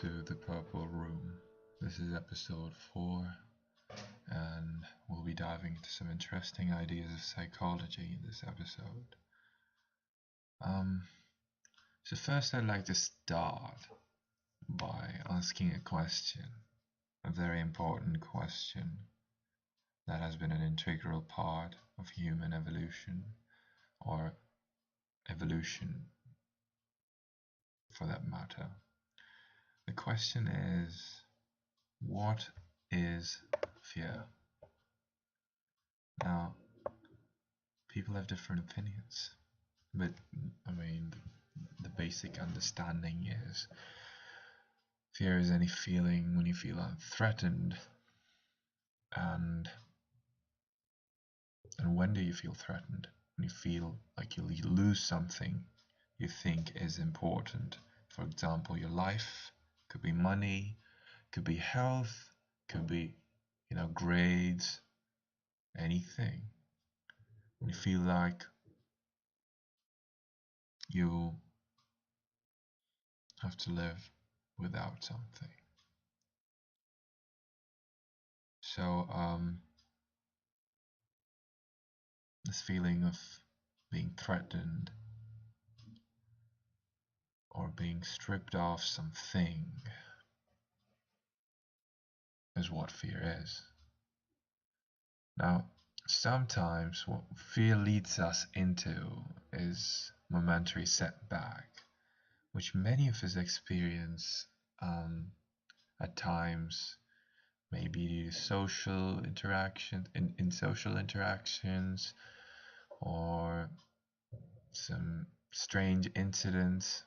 to the Purple Room. This is episode 4, and we'll be diving into some interesting ideas of psychology in this episode. So first I'd like to start by asking a question, a very important question that has been an integral part of human evolution, or evolution for that matter. The question is, what is fear? Now, people have different opinions, but the basic understanding is fear is any feeling when you feel threatened. And when do you feel threatened? When you feel like you'll lose something you think is important. For example, your life, could be money, could be health, could be, grades, anything. When you feel like you have to live without something. So, this feeling of being threatened or being stripped of something is what fear is. Now, sometimes what fear leads us into is momentary setback, which many of us experience at times, maybe due to social interaction, in social interactions, or some strange incidents.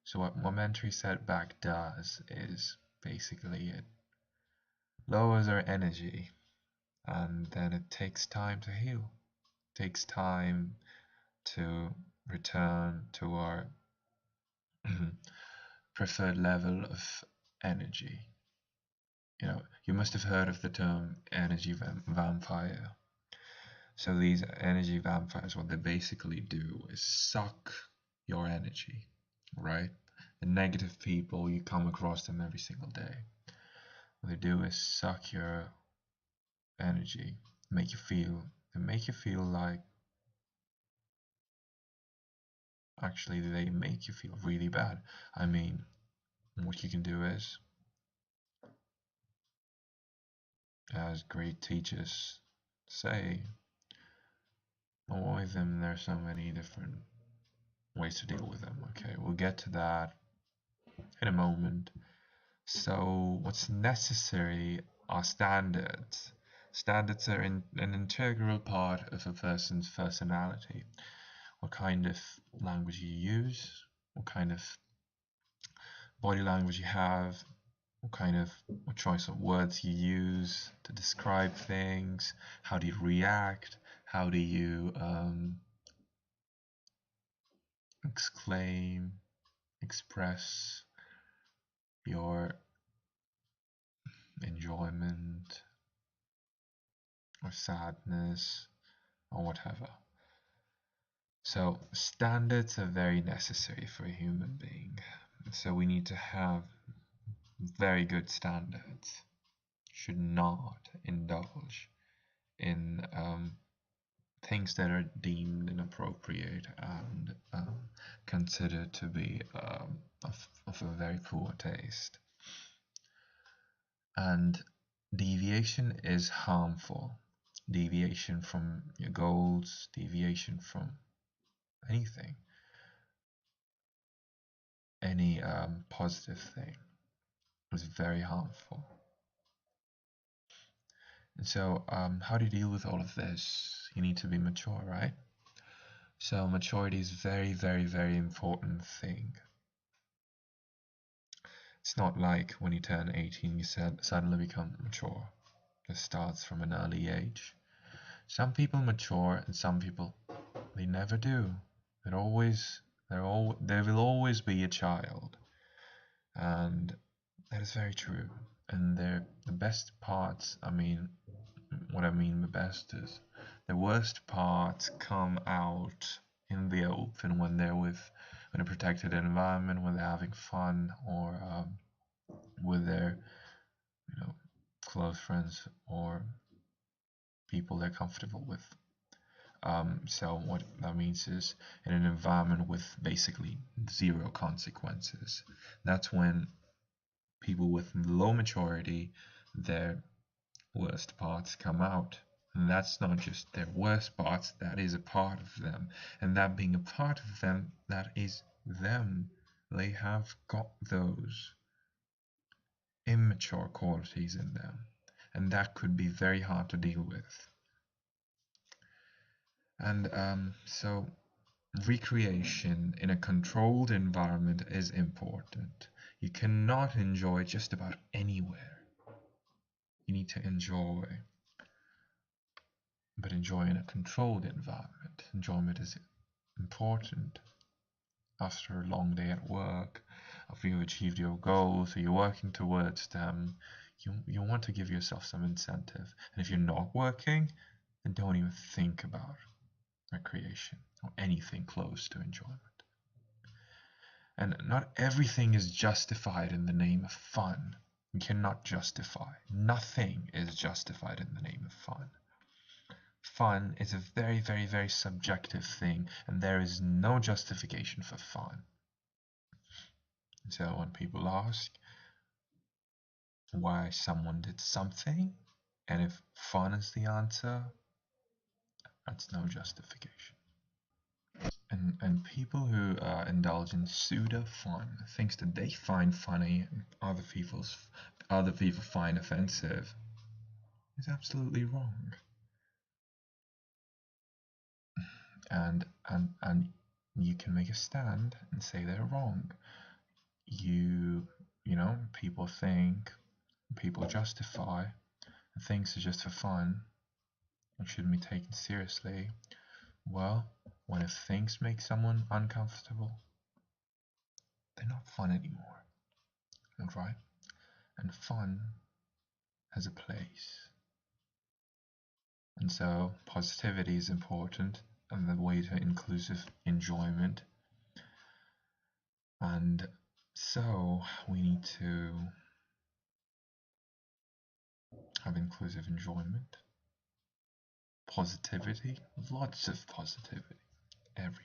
So what momentary setback does is basically it lowers our energy, and then it takes time to heal. It takes time to return to our preferred level of energy. You must have heard of the term energy vampire. So these energy vampires, what they basically do is suck your energy, right? The negative people, you come across them every single day. What they do is suck your energy, they make you feel like, actually they make you feel really bad. What you can do is, as great teachers say, avoid them. There's so many different ways to deal with them. Okay, we'll get to that in a moment. So what's necessary are standards. Standards are an integral part of a person's personality. What kind of language you use, what kind of body language you have, what choice of words you use to describe things, how do you react, how do you exclaim, express your enjoyment or sadness or whatever. So standards are very necessary for a human being. So we need to have very good standards. Should not indulge in things that are deemed inappropriate and considered to be of a very poor taste. And deviation is harmful. Deviation from your goals, deviation from anything, any positive thing is very harmful. And so, how do you deal with all of this? You need to be mature, right? So maturity is very, very, very important thing. It's not like when you turn 18 you suddenly become mature. This starts from an early age. Some people mature and some people, they never do. They will always be a child. And that is very true. And the best parts, what I mean the best is the worst parts come out in the open when they're with in a protected environment where they're having fun, or with their close friends or people they're comfortable with. So what that means is in an environment with basically zero consequences. That's when people with low maturity, their worst parts come out. And that's not just their worst parts, that is a part of them. And that being a part of them, that is them. They have got those immature qualities in them. And that could be very hard to deal with. And so recreation in a controlled environment is important. You cannot enjoy just about anywhere. You need to enjoy, but enjoy in a controlled environment. Enjoyment is important. After a long day at work, after you've achieved your goals, or you're working towards them, you want to give yourself some incentive. And if you're not working, then don't even think about recreation or anything close to enjoyment. And not everything is justified in the name of fun. You cannot justify. Nothing is justified in the name of fun. Fun is a very, very, very subjective thing, and there is no justification for fun. So when people ask why someone did something, and if fun is the answer, that's no justification. And people who indulge in pseudo fun, things that they find funny and other people find offensive, is absolutely wrong. And you can make a stand and say they're wrong. You know, people think, people justify, and things are just for fun and shouldn't be taken seriously. Well, when if things make someone uncomfortable, they're not fun anymore. Alright? And fun has a place. And so positivity is important, and the way to inclusive enjoyment. And so we need to have inclusive enjoyment, positivity, lots of positivity everywhere.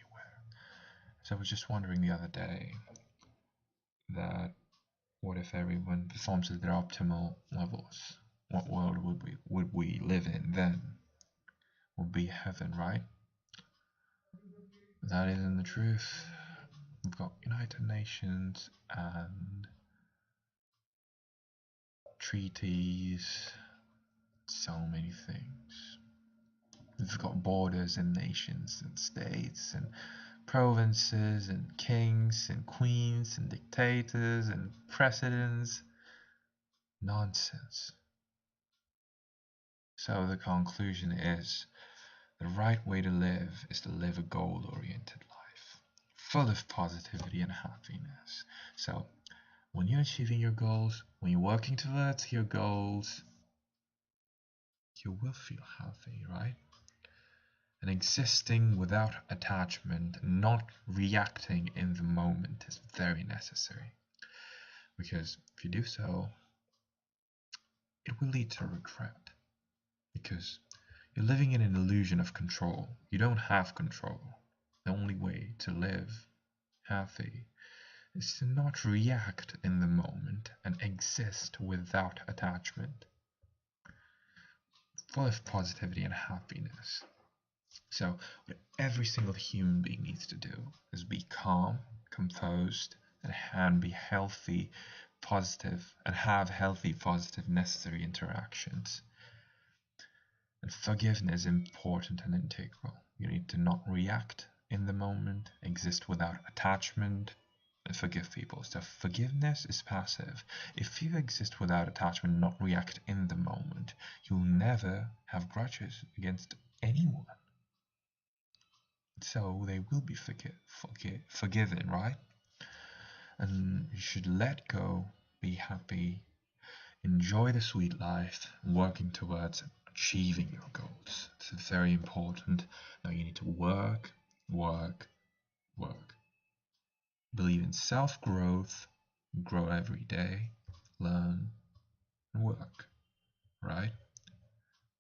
So I was just wondering the other day that what if everyone performs at their optimal levels? What world would we live in then? Would be heaven, right? That isn't the truth. We've got United Nations and treaties, so many things. We've got borders and nations and states and provinces and kings and queens and dictators and presidents. Nonsense. So the conclusion is the right way to live is to live a goal-oriented life, full of positivity and happiness. So when you're achieving your goals, when you're working towards your goals, you will feel happy, right? And existing without attachment, not reacting in the moment, is very necessary. Because if you do so, it will lead to regret. Because you're living in an illusion of control. You don't have control. The only way to live happy is to not react in the moment and exist without attachment, full of positivity and happiness. So what every single human being needs to do is be calm, composed, and be healthy, positive, and have healthy, positive, necessary interactions. And forgiveness is important and integral. You need to not react in the moment, exist without attachment, and forgive people. So forgiveness is passive. If you exist without attachment, not react in the moment, you'll never have grudges against anyone. So they will be forgiven, right? And you should let go, be happy, enjoy the sweet life, working towards achieving your goals. It's very important. Now you need to work, work, work. believe in self-growth, grow every day, learn, and work, right?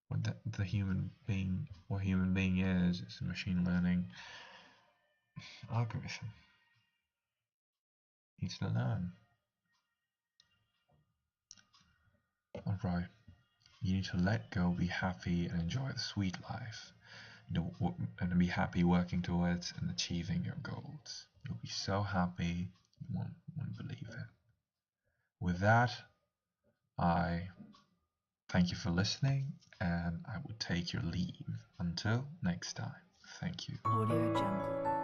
What human being is a machine learning algorithm. Needs to learn. Alright. You need to let go, be happy, and enjoy the sweet life. And be happy working towards and achieving your goals. You'll be so happy, you won't believe it. With that, I thank you for listening, and I will take your leave. Until next time, thank you. Audio Jungle.